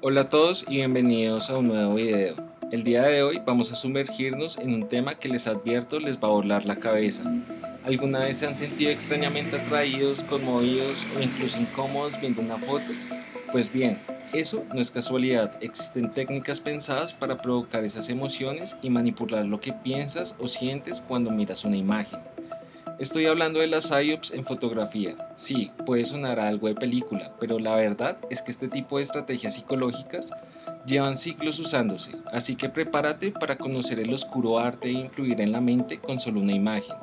Hola a todos y bienvenidos a un nuevo video. El día de hoy vamos a sumergirnos en un tema que les advierto les va a volar la cabeza. ¿Alguna vez se han sentido extrañamente atraídos, conmovidos o incluso incómodos viendo una foto? Pues bien, eso no es casualidad, existen técnicas pensadas para provocar esas emociones y manipular lo que piensas o sientes cuando miras una imagen. Estoy hablando de las PSYOPs en fotografía. Sí, puede sonar a algo de película, pero la verdad es que este tipo de estrategias psicológicas llevan siglos usándose, así que prepárate para conocer el oscuro arte de influir en la mente con solo una imagen.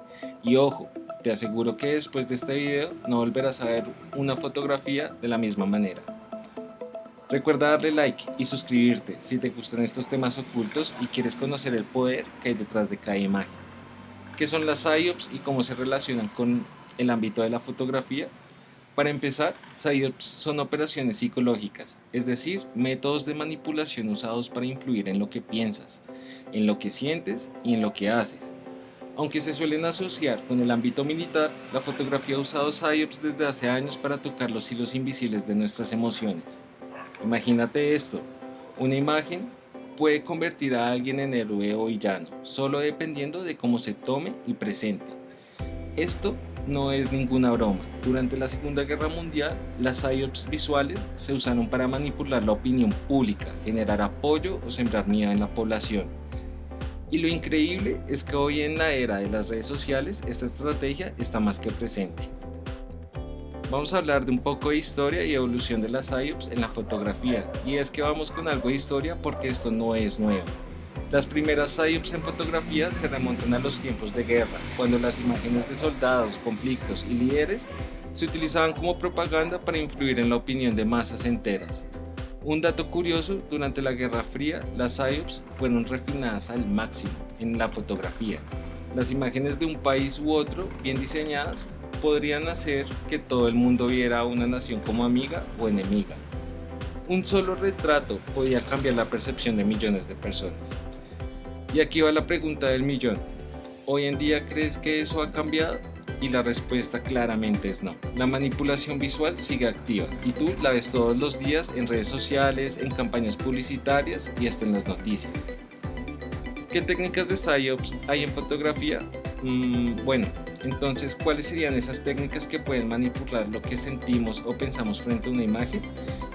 Y ojo, te aseguro que después de este video no volverás a ver una fotografía de la misma manera. Recuerda darle like y suscribirte si te gustan estos temas ocultos y quieres conocer el poder que hay detrás de cada imagen. ¿Qué son las PSYOPs y cómo se relacionan con el ámbito de la fotografía? Para empezar, PSYOPs son operaciones psicológicas, es decir, métodos de manipulación usados para influir en lo que piensas, en lo que sientes y en lo que haces. Aunque se suelen asociar con el ámbito militar, la fotografía ha usado PSYOPs desde hace años para tocar los hilos invisibles de nuestras emociones. Imagínate esto, una imagen puede convertir a alguien en héroe o villano, solo dependiendo de cómo se tome y presente. Esto no es ninguna broma. Durante la Segunda Guerra Mundial, las PSYOPs visuales se usaron para manipular la opinión pública, generar apoyo o sembrar miedo en la población. Y lo increíble es que hoy en la era de las redes sociales, esta estrategia está más que presente. Vamos a hablar de un poco de historia y evolución de las PSYOPs en la fotografía, y es que vamos con algo de historia porque esto no es nuevo. Las primeras PSYOPs en fotografía se remontan a los tiempos de guerra, cuando las imágenes de soldados, conflictos y líderes se utilizaban como propaganda para influir en la opinión de masas enteras. Un dato curioso, durante la Guerra Fría, las PSYOPs fueron refinadas al máximo en la fotografía. Las imágenes de un país u otro, bien diseñadas, podrían hacer que todo el mundo viera a una nación como amiga o enemiga. Un solo retrato podía cambiar la percepción de millones de personas. Y aquí va la pregunta del millón. ¿Hoy en día crees que eso ha cambiado? Y la respuesta claramente es no. La manipulación visual sigue activa y tú la ves todos los días en redes sociales, en campañas publicitarias y hasta en las noticias. ¿Qué técnicas de PSYOPs hay en fotografía? Bueno, entonces, ¿cuáles serían esas técnicas que pueden manipular lo que sentimos o pensamos frente a una imagen?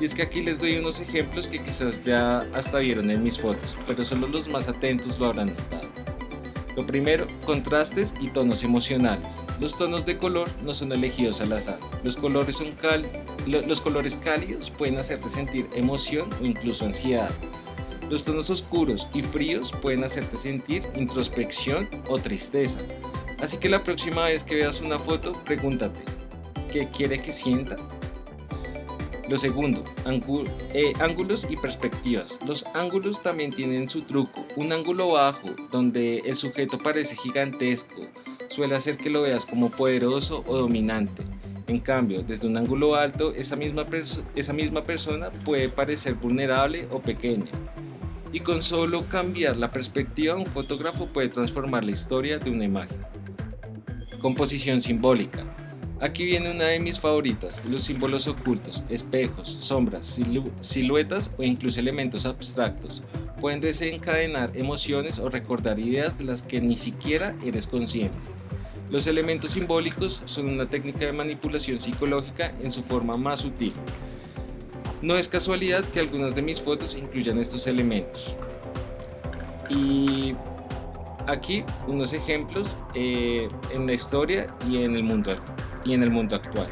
Y es que aquí les doy unos ejemplos que quizás ya hasta vieron en mis fotos, pero solo los más atentos lo habrán notado. Lo primero, contrastes y tonos emocionales. Los tonos de color no son elegidos al azar. Los colores cálidos pueden hacerte sentir emoción o incluso ansiedad. Los tonos oscuros y fríos pueden hacerte sentir introspección o tristeza. Así que la próxima vez que veas una foto, pregúntate, ¿qué quiere que sienta? Lo segundo, ángulos y perspectivas. Los ángulos también tienen su truco. Un ángulo bajo, donde el sujeto parece gigantesco, suele hacer que lo veas como poderoso o dominante. En cambio, desde un ángulo alto, esa misma persona puede parecer vulnerable o pequeña. Y con solo cambiar la perspectiva, un fotógrafo puede transformar la historia de una imagen. Composición simbólica. Aquí viene una de mis favoritas, los símbolos ocultos, espejos, sombras, siluetas o incluso elementos abstractos. Pueden desencadenar emociones o recordar ideas de las que ni siquiera eres consciente. Los elementos simbólicos son una técnica de manipulación psicológica en su forma más sutil. No es casualidad que algunas de mis fotos incluyan estos elementos. Y aquí unos ejemplos en la historia y en el mundo actual.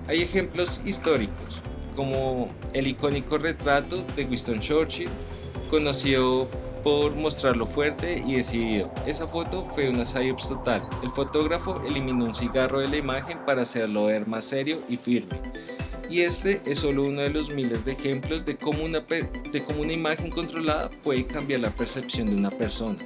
Hay ejemplos históricos, como el icónico retrato de Winston Churchill, conocido por mostrarlo fuerte y decidido. Esa foto fue una PSYOPs total. El fotógrafo eliminó un cigarro de la imagen para hacerlo ver más serio y firme. Y este es solo uno de los miles de ejemplos de cómo una imagen controlada puede cambiar la percepción de una persona.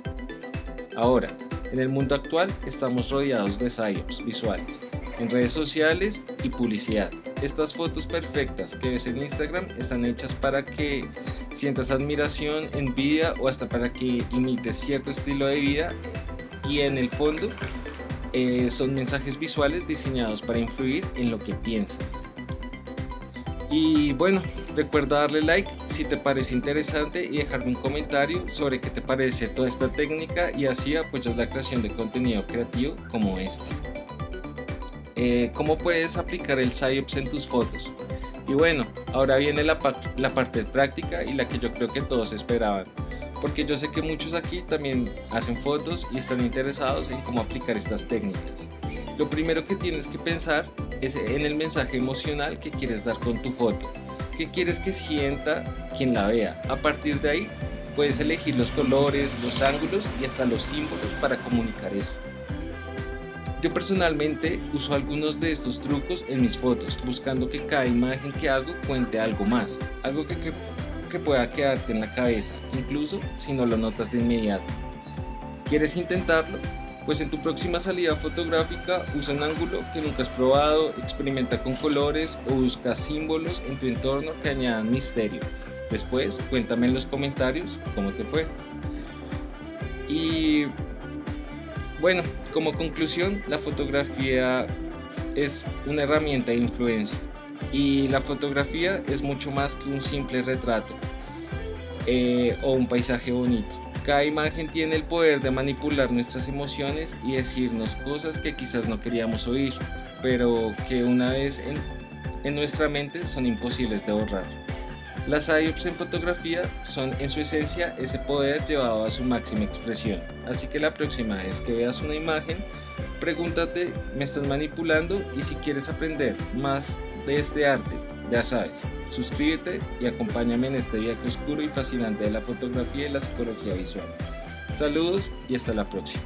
Ahora, en el mundo actual estamos rodeados de PSYOPs visuales, en redes sociales y publicidad. Estas fotos perfectas que ves en Instagram están hechas para que sientas admiración, envidia o hasta para que imites cierto estilo de vida, y en el fondo son mensajes visuales diseñados para influir en lo que piensas. Y bueno, recuerda darle like si si te parece interesante y dejarme un comentario sobre qué te parece toda esta técnica y así apoyas la creación de contenido creativo como este. ¿Cómo puedes aplicar el PsyOps en tus fotos? Y bueno, ahora viene la parte práctica y la que yo creo que todos esperaban, porque yo sé que muchos aquí también hacen fotos y están interesados en cómo aplicar estas técnicas. Lo primero que tienes que pensar es en el mensaje emocional que quieres dar con tu foto. ¿Qué quieres que sienta quien la vea? A partir de ahí puedes elegir los colores, los ángulos y hasta los símbolos para comunicar eso. Yo personalmente uso algunos de estos trucos en mis fotos, buscando que cada imagen que hago cuente algo más, algo que pueda quedarte en la cabeza, incluso si no lo notas de inmediato. ¿Quieres intentarlo? Pues en tu próxima salida fotográfica usa un ángulo que nunca has probado, experimenta con colores o busca símbolos en tu entorno que añadan misterio. Después, cuéntame en los comentarios cómo te fue. Y bueno, como conclusión, la fotografía es una herramienta de influencia y la fotografía es mucho más que un simple retrato o un paisaje bonito. Cada imagen tiene el poder de manipular nuestras emociones y decirnos cosas que quizás no queríamos oír, pero que una vez en nuestra mente son imposibles de borrar. Las PsyOps en fotografía son en su esencia ese poder llevado a su máxima expresión, así que la próxima vez que veas una imagen, pregúntate, ¿me estás manipulando? Y si quieres aprender más de este arte, ya sabes, suscríbete y acompáñame en este viaje oscuro y fascinante de la fotografía y la psicología visual. Saludos y hasta la próxima.